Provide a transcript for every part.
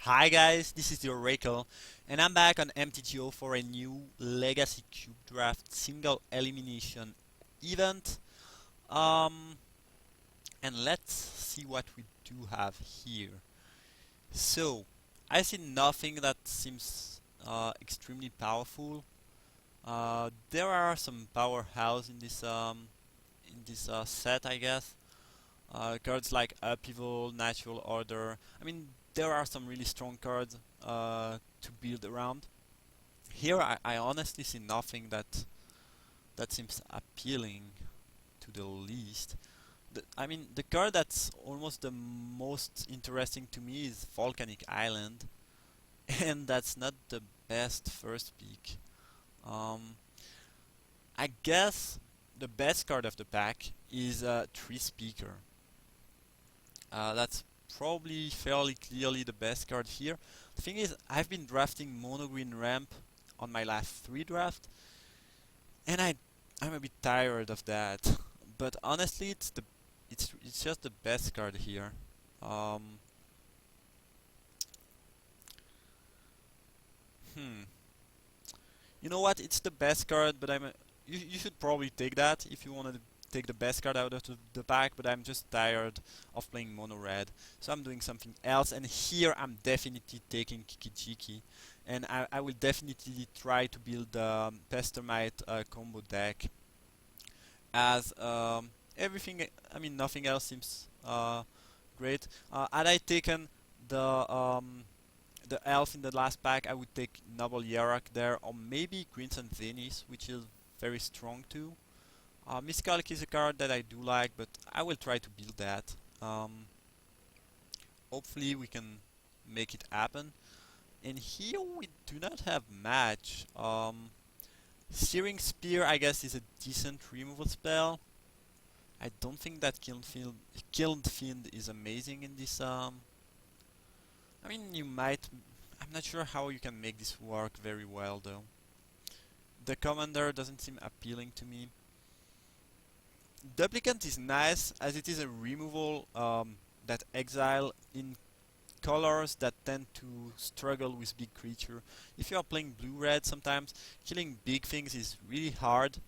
Hi guys, this is the Oracle, and I'm back on MTGO for a new Legacy Cube Draft single elimination event. Um, and let's see what we do have here. So, I see nothing that seems extremely powerful. There are some powerhouse in this set, I guess. Cards like Upheaval, Natural Order. I mean, there are some really strong cards to build around. Here, I honestly see nothing that seems appealing to the least. I mean, the card that's almost the most interesting to me is Volcanic Island, and that's not the best first pick. Um, I guess the best card of the pack is Tree Speaker. That's probably fairly clearly the best card here. The thing is, I've been drafting mono green ramp on my last 3 drafts, and I'm a bit tired of that. But honestly, it's just the best card here. Um, hmm. You know what? It's the best card, but you should probably take that if you want to take the best card out of the pack. But I'm just tired of playing mono red, so I'm doing something else. And here I'm definitely taking Kiki-Jiki, and I will definitely try to build the Pestermite combo deck as everything. I mean, nothing else seems great. Had I taken the elf in the last pack, I would take Noble Yarak there, or maybe Crimson Zenith, which is very strong too. Miscalc is a card that I do like, but I will try to build that. Hopefully we can make it happen. And here we do not have match. Searing Spear, I guess, is a decent removal spell. I don't think that Kilned Fiend is amazing in this. I mean, you might. I'm not sure how you can make this work very well, though. The commander doesn't seem appealing to me. Duplicant is nice as it is a removal that exile in colors that tend to struggle with big creature. If you are playing blue-red, sometimes killing big things is really hard,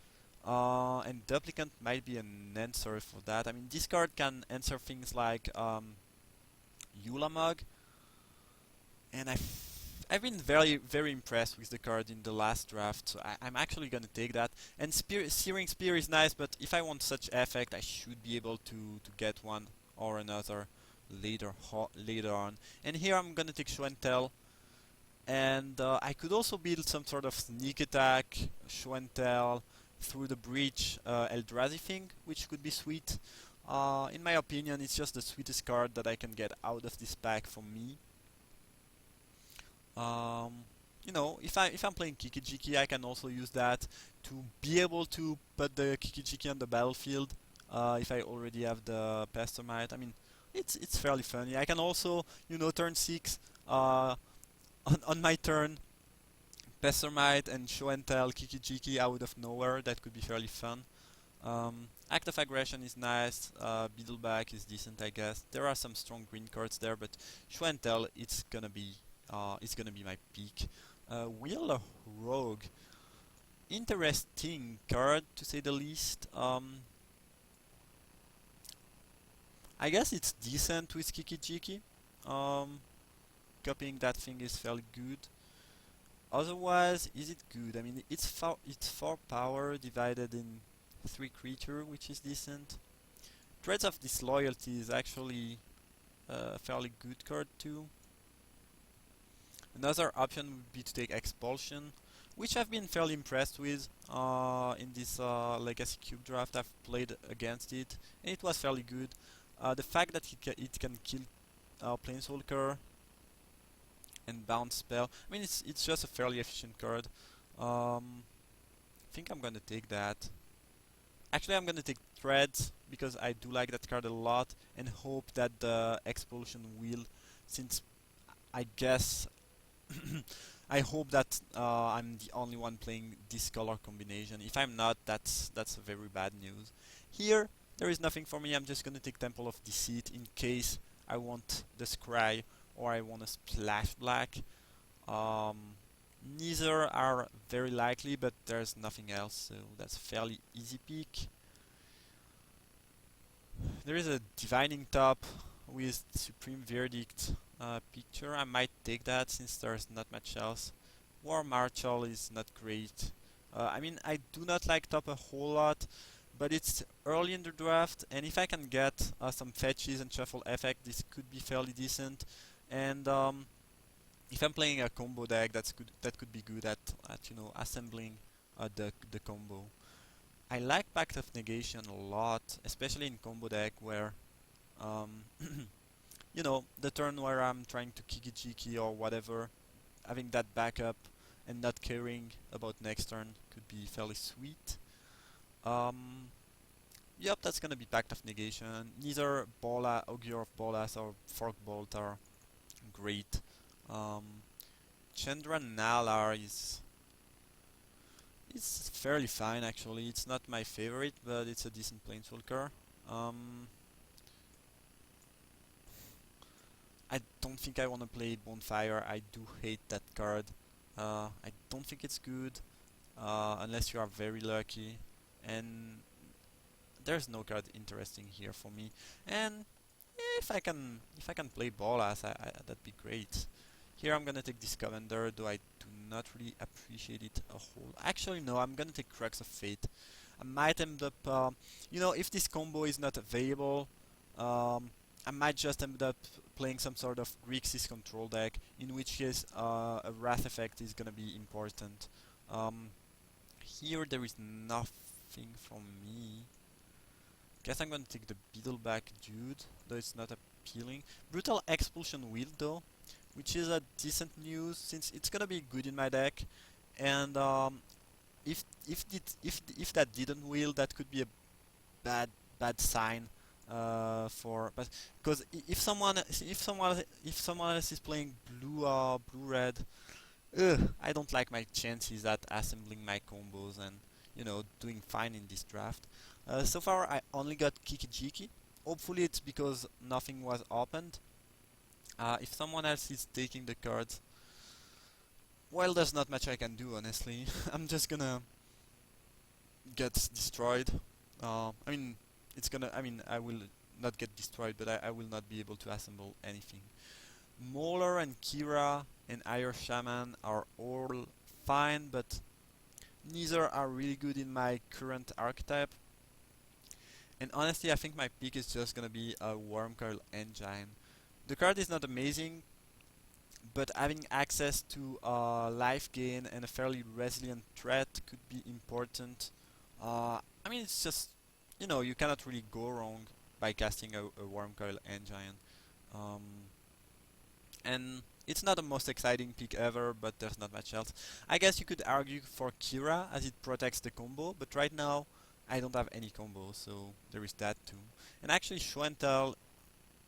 and Duplicant might be an answer for that. I mean, this card can answer things like Yulamog, and I've been very impressed with the card in the last draft, so I'm actually gonna take that. And Searing Spear is nice, but if I want such effect, I should be able to get one or another later on. And here I'm gonna take Show and Tell, and I could also build some sort of sneak attack, Show and Tell through the breach Eldrazi thing, which could be sweet. In my opinion, it's just the sweetest card that I can get out of this pack for me. Um, if I'm playing Kiki-Jiki, I can also use that to be able to put the Kiki-Jiki on the battlefield if I already have the Pestermite. I mean, it's fairly funny. I can also, turn 6 on my turn, Pestermite and Show and Tell Kiki-Jiki out of nowhere. That could be fairly fun. Act of Aggression is nice. Beetleback is decent, I guess. There are some strong green cards there, but Show and Tell, it's gonna be my pick. Wheel of Rogue, interesting card to say the least. I guess it's decent with Kiki-Jiki. Um, Copying that thing is fairly good. Otherwise, is it good? I mean, it's 4 power divided in 3 creature, which is decent. Threads of Disloyalty is actually a fairly good card too. Another option would be to take Expulsion, which I've been fairly impressed with in this Legacy Cube draft. I've played against it, and it was fairly good. The fact that it can kill Planeswalker and bounce spell, I mean, it's just a fairly efficient card. I think I'm gonna take that. Actually, I'm gonna take Threads because I do like that card a lot, and hope that the Expulsion will, since I guess I hope that I'm the only one playing this color combination. If I'm not, that's a very bad news. Here, there is nothing for me. I'm just gonna take Temple of Deceit in case I want the Scry or I want to splash black. Um, Neither are very likely, but there's nothing else, so that's a fairly easy pick. There is a Divining Top with Supreme Verdict picture. I might take that since there's not much else. War Marshal is not great. I mean, I do not like top a whole lot, but it's early in the draft, and if I can get some fetches and shuffle effect, this could be fairly decent. And if I'm playing a combo deck, that could be good at assembling the combo. I like Pact of Negation a lot, especially in combo deck where um, the turn where I'm trying to Kiki Jiki or whatever, having that backup and not caring about next turn could be fairly sweet. Um, yep, that's gonna be Pact of Negation. Neither Augur of Bolas or Forkbolt are great. Um, Chandra Nalar is fairly fine actually. It's not my favorite, but it's a decent planeswalker. Um, I don't think I want to play Bonfire. I do hate that card. I don't think it's good unless you are very lucky, and there's no card interesting here for me. And if I can play Bolas, that'd be great. Here I'm gonna take this Commander, though I do not really appreciate it a whole. Actually, no, I'm gonna take Crux of Fate. I might end up, if this combo is not available, I might just end up playing some sort of Grixis control deck, in which case a Wrath effect is gonna be important. Um, Here there is nothing from me. Guess I'm gonna take the Beetleback Dude, though it's not appealing. Brutal Expulsion Wield though, which is a decent news since it's gonna be good in my deck. And if that didn't wheel, that could be a bad sign but because if someone else is playing blue red, I don't like my chances at assembling my combos and doing fine in this draft. So far I only got Kiki-Jiki. Hopefully it's because nothing was opened. If someone else is taking the cards, well, there's not much I can do, honestly. I'm just gonna get destroyed. I mean, I will not get destroyed, but I will not be able to assemble anything. Mauler and Kira and Iron Shaman are all fine, but neither are really good in my current archetype. And honestly, I think my pick is just gonna be a Wormcoil Engine. The card is not amazing, but having access to life gain and a fairly resilient threat could be important. It's just, you cannot really go wrong by casting a Wormcoil Engine. Um, and it's not the most exciting pick ever, but there's not much else. I guess you could argue for Kira as it protects the combo, but right now I don't have any combo, so there is that too. And actually Show and Tell,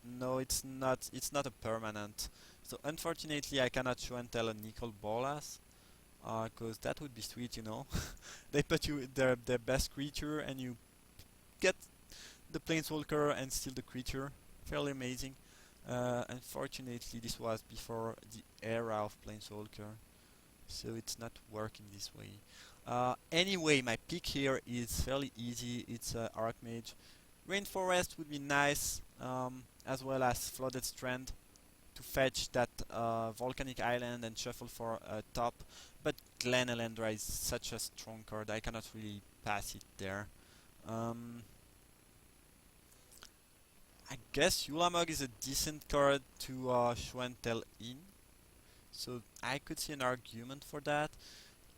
no, it's not a permanent. So unfortunately I cannot Show and Tell a Nicol Bolas, cause that would be sweet, They put you their best creature and you get the Planeswalker and steal the creature. Fairly amazing. Unfortunately, this was before the era of Planeswalker, so it's not working this way. Anyway, my pick here is fairly easy. It's Archmage. Rainforest would be nice, as well as Flooded Strand to fetch that Volcanic Island and shuffle for a top. But Glen Elendra is such a strong card, I cannot really pass it there. I guess Yulamog is a decent card to Show and Tell in, so I could see an argument for that.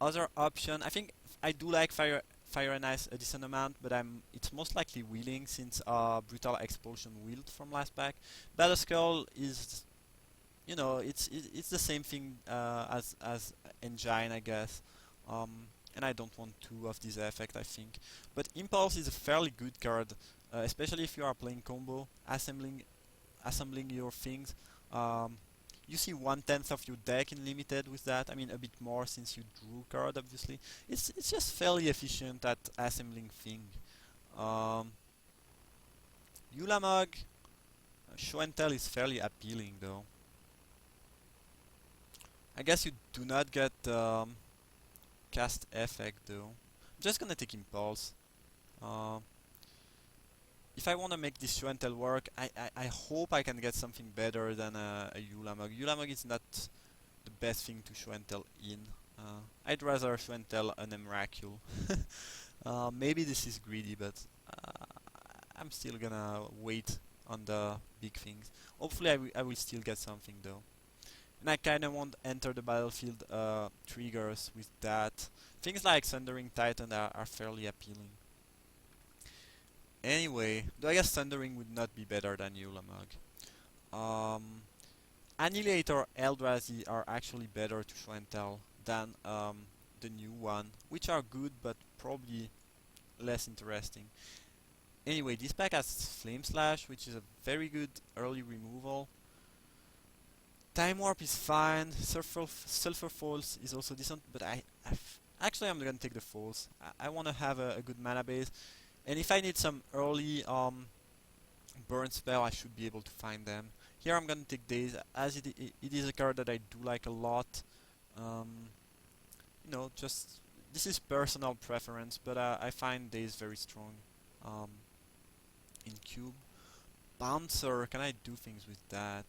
Other option, I think I do like Fire and Ice a decent amount, but it's most likely wheeling since Brutal Expulsion wheeled from last pack. Battleskull is, it's the same thing as Engine, I guess. And I don't want two of this effect, I think. But Impulse is a fairly good card, especially if you are playing combo, assembling your things. You see 1/10 of your deck in limited with that. I mean, a bit more since you drew card, obviously. It's just fairly efficient at assembling thing. Yulamog, Show and Tell is fairly appealing though. I guess you do not get cast effect though. I'm just gonna take Impulse. Uh, if I wanna make this Schwentel work, I hope I can get something better than a Yulamog. Yulamog is not the best thing to Schwentel in. I'd rather Schwentel an Emrakul. Maybe this is greedy, but uh, I'm still gonna wait on the big things. Hopefully I will still get something though. And I kinda want enter the battlefield triggers with that. Things like Thundering Titan are fairly appealing. Anyway, though I guess Thundering would not be better than Yulamog. Um, Annihilator Eldrazi are actually better to Schwentel than the new one, which are good but probably less interesting. Anyway, this pack has Flame Slash, which is a very good early removal. Time Warp is fine. Sulfur Falls is also decent, but actually I'm gonna take the Falls. I wanna have a good mana base, and if I need some early burn spell, I should be able to find them. Here I'm gonna take Daze, as it is a card that I do like a lot. Um, just this is personal preference, but I find Daze very strong um, in Cube. Bouncer, can I do things with that?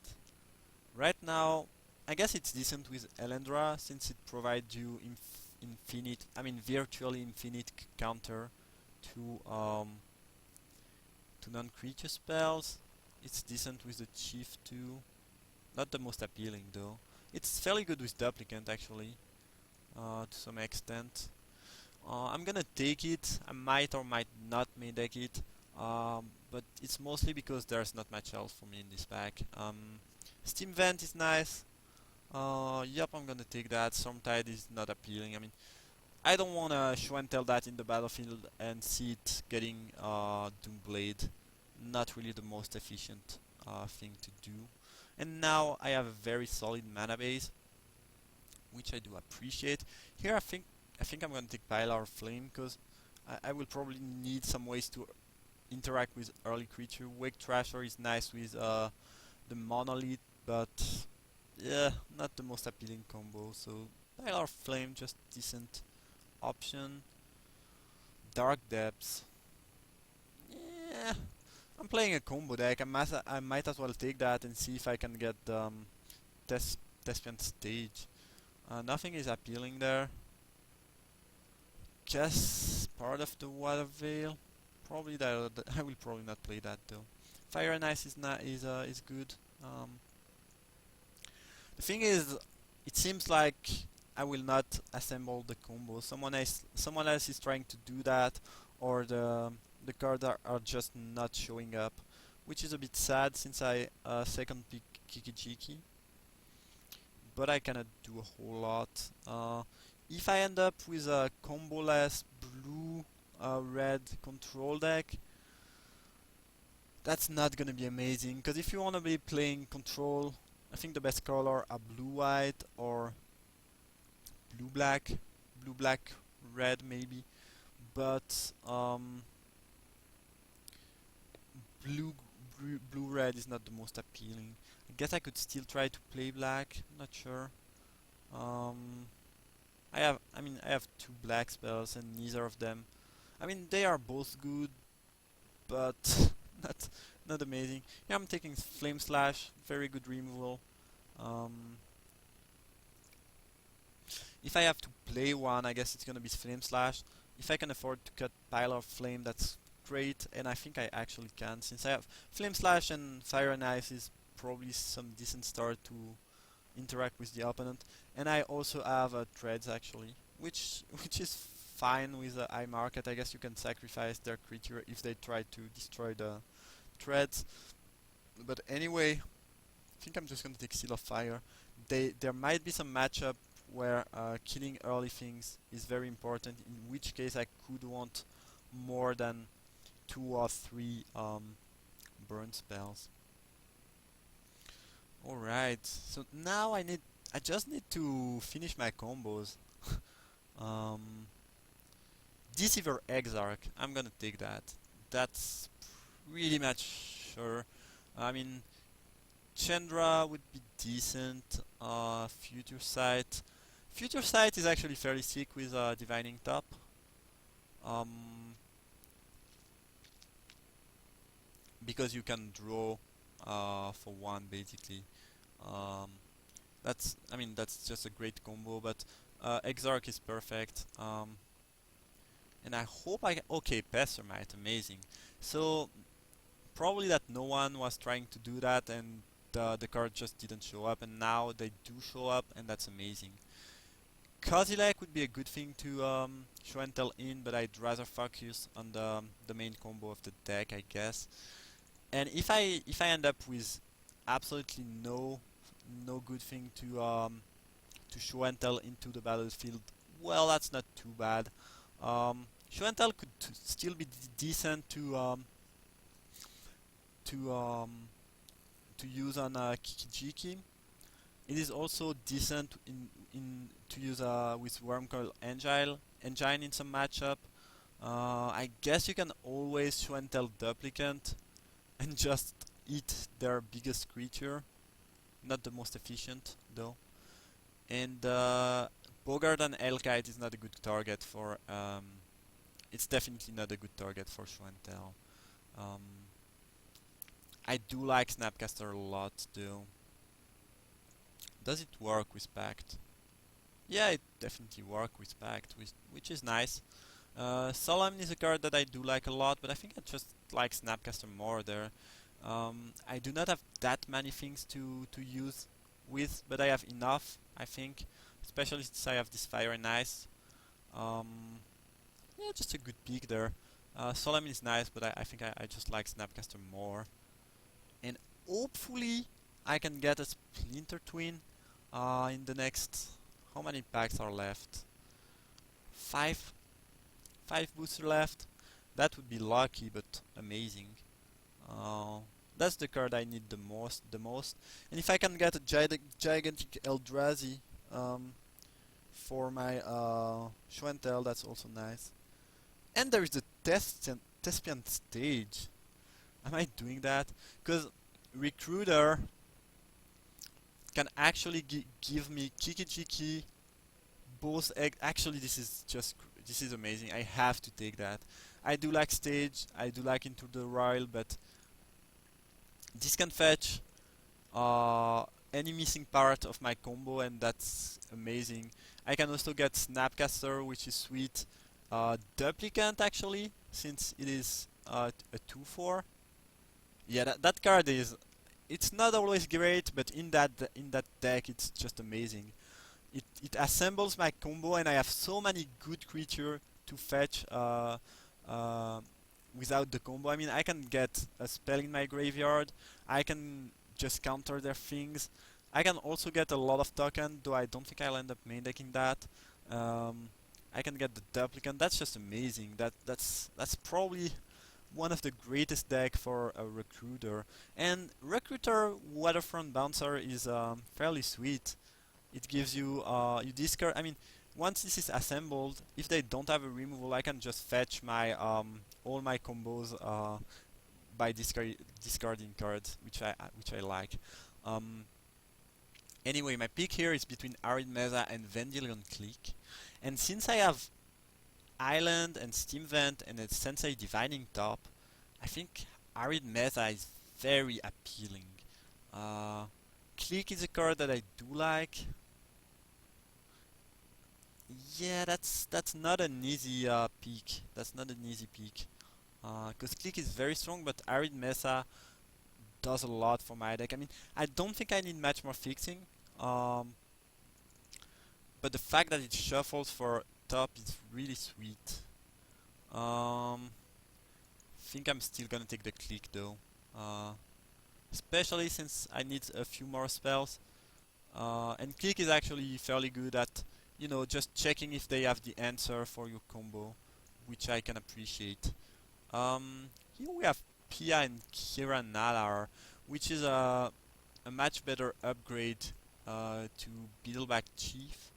Right now, I guess it's decent with Elendra since it provides you virtually infinite counter to non-creature spells. It's decent with the Chief too. Not the most appealing though. It's fairly good with Duplicant actually, to some extent. I'm gonna take it. I might or might not main deck it, but it's mostly because there's not much else for me in this pack. Steam Vent is nice. Yep, I'm gonna take that. Stormtide is not appealing. I don't wanna Schwentel that in the battlefield and see it getting Doomblade. Not really the most efficient thing to do. And now I have a very solid mana base, which I do appreciate. Here I think I'm gonna take Pilar Flame because I will probably need some ways to interact with early creature. Wake Thrasher is nice with the Monolith, but yeah, not the most appealing combo. So Pilar Flame, just decent option. Dark Depths. Yeah, I'm playing a combo deck. I might as well take that and see if I can get Thespian Stage. Nothing is appealing there. Guess part of the Water Veil. Probably that. I will probably not play that though. Fire and Ice is good. The thing is, it seems like I will not assemble the combo. Someone else is trying to do that, or the cards are just not showing up, which is a bit sad since I second pick Kiki-Jiki, but I cannot do a whole lot. If I end up with a combo-less blue red control deck, that's not gonna be amazing. Because if you wanna be playing control, I think the best color are blue-white or blue-black, blue-black red maybe. But blue blue red is not the most appealing. I guess I could still try to play black. Not sure. Um, I have two black spells and neither of them. They are both good, but not not amazing. Yeah, I'm taking Flame Slash, very good removal. Um, if I have to play one, I guess it's gonna be Flame Slash. If I can afford to cut Pile of Flame, that's great, and I think I actually can, since I have Flame Slash and Fire and Ice is probably some decent start to interact with the opponent. And I also have Treads actually, which is fine with the Eye Market. I guess you can sacrifice their creature if they try to destroy the Treads. But anyway, I think I'm just gonna take Seal of Fire. There might be some matchup where killing early things is very important, in which case I could want more than 2 or 3 burn spells. Alright, so now I just need to finish my combos. um, Deceiver Exarch, I'm gonna take that. That's pretty much sure. I mean, Chandra would be decent. Future Sight. Future Sight is actually fairly sick with Divining Top. Um, because you can draw for one basically. Um, that's just a great combo, but Exarch is perfect. And I hope okay, Pessermite, amazing. So probably that no one was trying to do that, and the card just didn't show up, and now they do show up, and that's amazing. Kozilek would be a good thing to show and tell in, but I'd rather focus on the main combo of the deck, I guess. And if I end up with absolutely no good thing to show and tell into the battlefield, well, that's not too bad. Show and tell could still be decent to um, to use on Kikijiki. It is also decent in to use with Wormcoil Engine in some matchup. I guess you can always show and tell Duplicant and just eat their biggest creature. Not the most efficient though. And Bogart and Elkite is not a good target for. It's definitely not a good target for show and tell. Um, I do like Snapcaster a lot though. Does it work with Pact? Yeah, it definitely works with Pact, which is nice. Solemn is a card that I do like a lot, but I think I just like Snapcaster more there. I do not have that many things to use with, but I have enough, I think. Especially since I have this Fire and Ice. Yeah, just a good pick there. Solemn is nice, but I think I just like Snapcaster more. And hopefully I can get a Splinter Twin in the next... How many packs are left? 5? 5 booster left? That would be lucky, but amazing. Uh, that's the card I need the most. And if I can get a gigantic Eldrazi for my show and tell, that's also nice. And there is the Thespian stage. Am I doing that? Because Recruiter can actually give me Kiki both egg. Actually, this is amazing. I have to take that. I do like stage. I do like Into the Royal, but this can fetch any missing part of my combo, and that's amazing. I can also get Snapcaster, which is sweet. Duplicant actually, since it is a 2/4. Yeah, that card is. It's not always great, but in that deck, it's just amazing. It assembles my combo, and I have so many good creatures to fetch uh, without the combo. I mean, I can get a spell in my graveyard. I can just counter their things. I can also get a lot of token, though I don't think I'll end up main decking that. Um, I can get the duplicant. That's just amazing. That's probably one of the greatest deck for a recruiter. And recruiter Waterfront Bouncer is fairly sweet. It gives you you discard. I mean, once this is assembled, if they don't have a removal, I can just fetch my all my combos by discarding cards, which I like. Um, anyway, my pick here is between Arid Mesa and Vendilion Clique, and since I have Island and Steam Vent and a Sensei Divining Top, I think Arid Mesa is very appealing. Uh, Clique is a card that I do like. Yeah, that's not an easy peak. That's not an easy peak. Because Clique is very strong, but Arid Mesa does a lot for my deck. I mean, I don't think I need much more fixing. Um, but the fact that it shuffles for top is really sweet. Think I'm still gonna take the Clique though. Especially since I need a few more spells. And Clique is actually fairly good at, just checking if they have the answer for your combo, which I can appreciate. Here we have Pia and Kira Nalar, which is a much better upgrade to Beetleback Chief.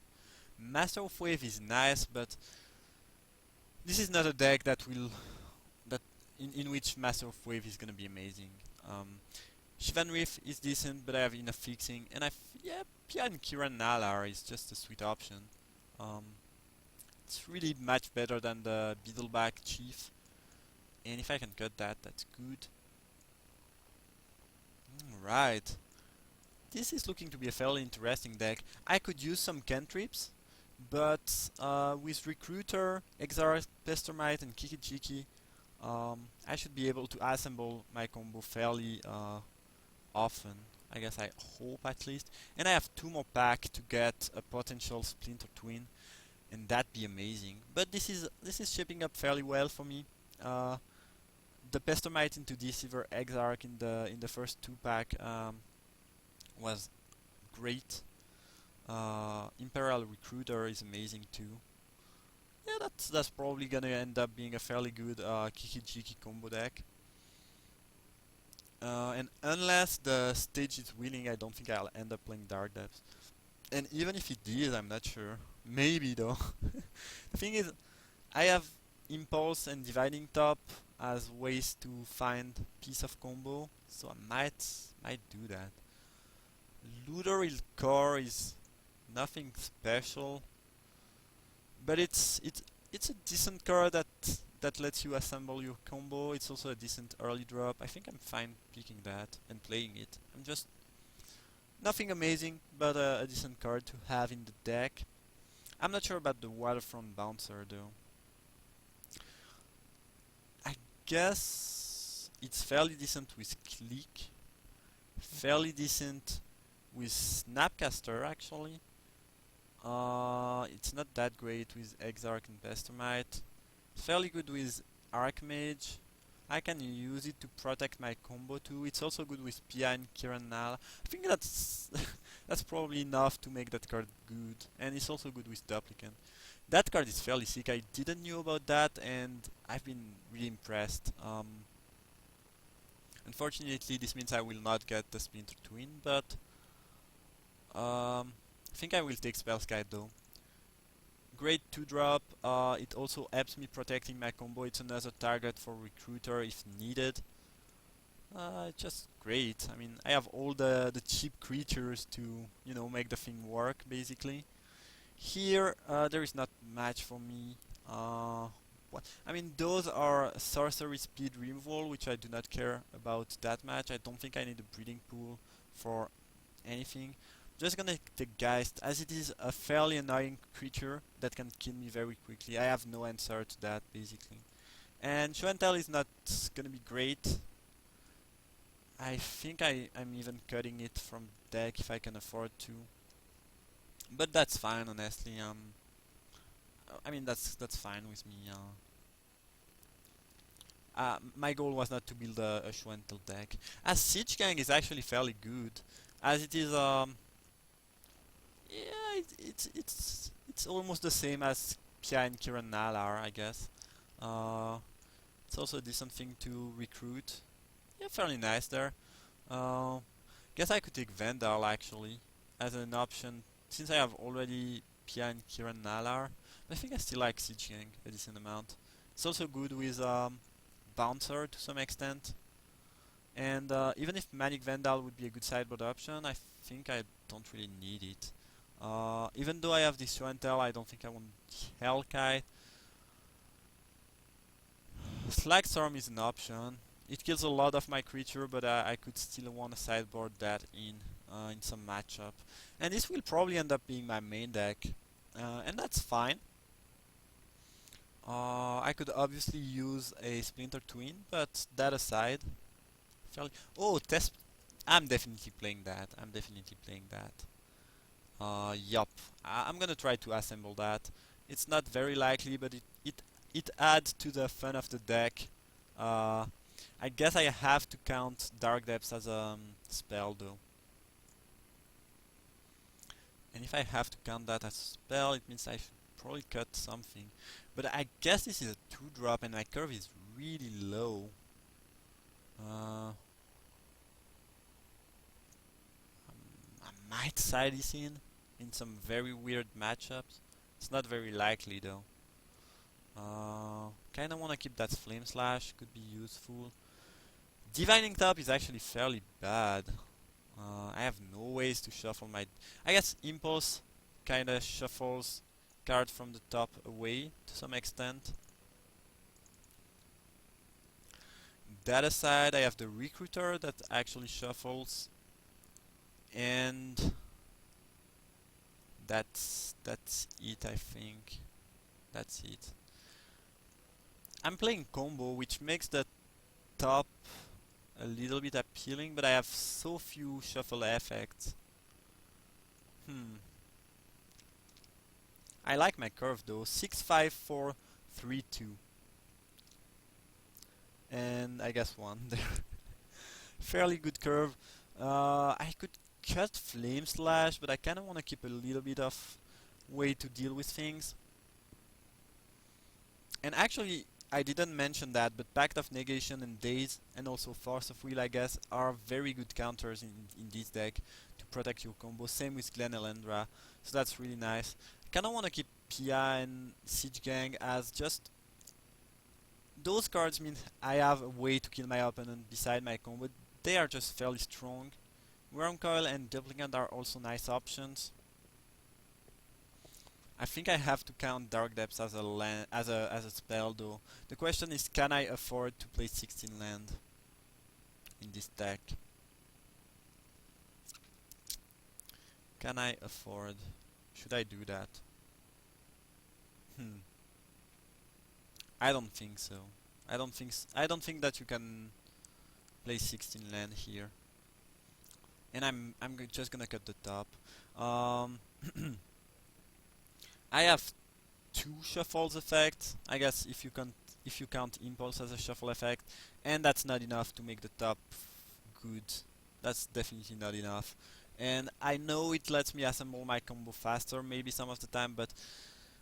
Master of Wave is nice, but this is not a deck that will that in which Master of Wave is gonna be amazing. Um, Shivan Reef is decent, but I have enough fixing, and yeah, Pia and Kiran Nalar is just a sweet option. Um, it's really much better than the Beetleback Chief, and if I can cut that, that's good. Right. This is looking to be a fairly interesting deck. I could use some cantrips, but with Recruiter, Exarch, Pestermite, and Kiki-Jiki, I should be able to assemble my combo fairly often. I guess I hope at least. And I have 2 more packs to get a potential Splinter Twin, and that'd be amazing. But this is shaping up fairly well for me. Uh, the Pestermite into Deceiver Exarch in the first 2 pack was great. Imperial Recruiter is amazing too. Yeah, that's probably gonna end up being a fairly good Kiki-Jiki combo deck. And unless the stage is willing, I don't think I'll end up playing Dark Depths. And even if it is, I'm not sure. Maybe though. The thing is, I have Impulse and Dividing Top as ways to find piece of combo, so I might do that. Lutheril Core is nothing special, but it's a decent card that lets you assemble your combo. It's also a decent early drop. I think I'm fine picking that and playing it. I'm just nothing amazing, but a decent card to have in the deck. I'm not sure about the Waterfront Bouncer though. I guess it's fairly decent with Click, fairly decent with Snapcaster actually. It's not that great with Exarch and Pestermite. It's fairly good with Archmage. I can use it to protect my combo too. It's also good with Pia and Kiran Nal. I think that's that's probably enough to make that card good. And it's also good with Duplicant. That card is fairly sick. I didn't know about that, and I've been really impressed. Unfortunately, this means I will not get the Splinter Twin, but I think I will take Spellskite though. Great 2-drop. It also helps me protecting my combo. It's another target for Recruiter if needed. Just great. I mean, I have all the cheap creatures to, make the thing work, basically. Here, there is not much for me. I mean, those are sorcery speed removal, which I do not care about that much. I don't think I need a breeding pool for anything. Just gonna take Geist, as it is a fairly annoying creature that can kill me very quickly. I have no answer to that, basically. And Show and Tell is not gonna be great. I think I'm even cutting it from deck if I can afford to. But that's fine, honestly. I mean, that's fine with me. My goal was not to build a Schwentel deck. As Siege Gang is actually fairly good, as it is yeah, it's almost the same as Pia and Kiran Nalar, I guess. It's also a decent thing to recruit. Yeah, fairly nice there. Uh, guess I could take Vandal actually as an option since I have already Pia and Kiran Nalar. I think I still like Siege Gang a decent amount. It's also good with Bouncer to some extent. And even if Manic Vandal would be a good sideboard option, I think I don't really need it. Even though I have this Show and Tell, I don't think I want Hellkite. Slagstorm is an option. It kills a lot of my creature, but I could still want to sideboard that in some matchup. And this will probably end up being my main deck, and that's fine. I could obviously use a Splinter Twin, but that aside, oh, test. I'm definitely playing that. I'm definitely playing that. Yup. I'm gonna try to assemble that. It's not very likely, but it adds to the fun of the deck. I guess I have to count Dark Depths as a spell though. And if I have to count that as a spell, it means I should probably cut something. But I guess this is a 2-drop and my curve is really low. I might side this in some very weird matchups. It's not very likely though. Kinda wanna keep that Flame Slash, could be useful. Divining Top is actually fairly bad. I have no ways to shuffle my... I guess Impulse kinda shuffles card from the top away to some extent. That aside, I have the Recruiter that actually shuffles, and that's it, I think. That's it. I'm playing combo, which makes the top a little bit appealing, but I have so few shuffle effects. I like my curve though. 6-5-4-3-2. And I guess 1 there. Fairly good curve. I could cut Flame Slash, but I kinda wanna keep a little bit of way to deal with things. And actually, I didn't mention that, but Pact of Negation and Daze, and also Force of Will, I guess, are very good counters in this deck to protect your combo. Same with Glen Elendra, so that's really nice. I kinda wanna keep Pia and Siege Gang as just... Those cards mean I have a way to kill my opponent beside my combo. They are just fairly strong. Wurmcoil and Duplicant are also nice options. I think I have to count Dark Depths as a spell though. The question is, can I afford to play 16 land in this deck? Can I afford? Should I do that? I don't think so. I don't think that you can play 16 land here. And I'm just gonna cut the top. I have 2 shuffles effect. I guess if you count Impulse as a shuffle effect, and that's not enough to make the top good. That's definitely not enough. And I know it lets me assemble my combo faster, maybe some of the time, but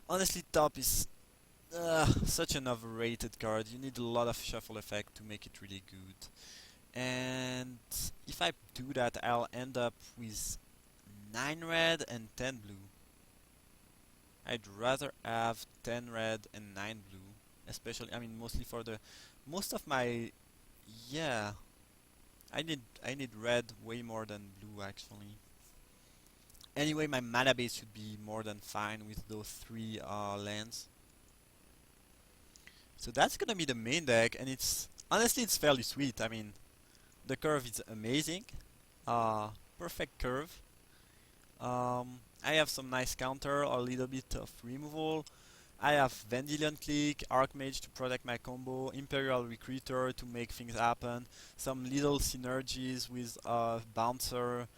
honestly, top is such an overrated card. You need a lot of shuffle effect to make it really good. And if I do that, I'll end up with 9 red and 10 blue. I'd rather have 10 red and 9 blue, especially, I mean, mostly for the most of my... yeah, I need red way more than blue actually. Anyway, my mana base should be more than fine with those 3 lands. So that's gonna be the main deck, and it's honestly it's fairly sweet. I mean, the curve is amazing, perfect curve. I have some nice counter, a little bit of removal. I have Vendilion Clique, Archmage to protect my combo, Imperial Recruiter to make things happen, some little synergies with Bouncer,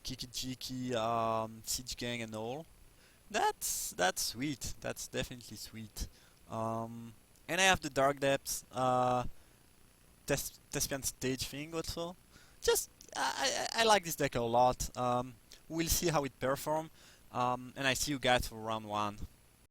Kiki-Jiki, Siege Gang and all. That's sweet. That's definitely sweet. And I have the Dark Depths, Thespian Stage thing also. Just I like this deck a lot. We'll see how it performs. And I see you guys for round 1.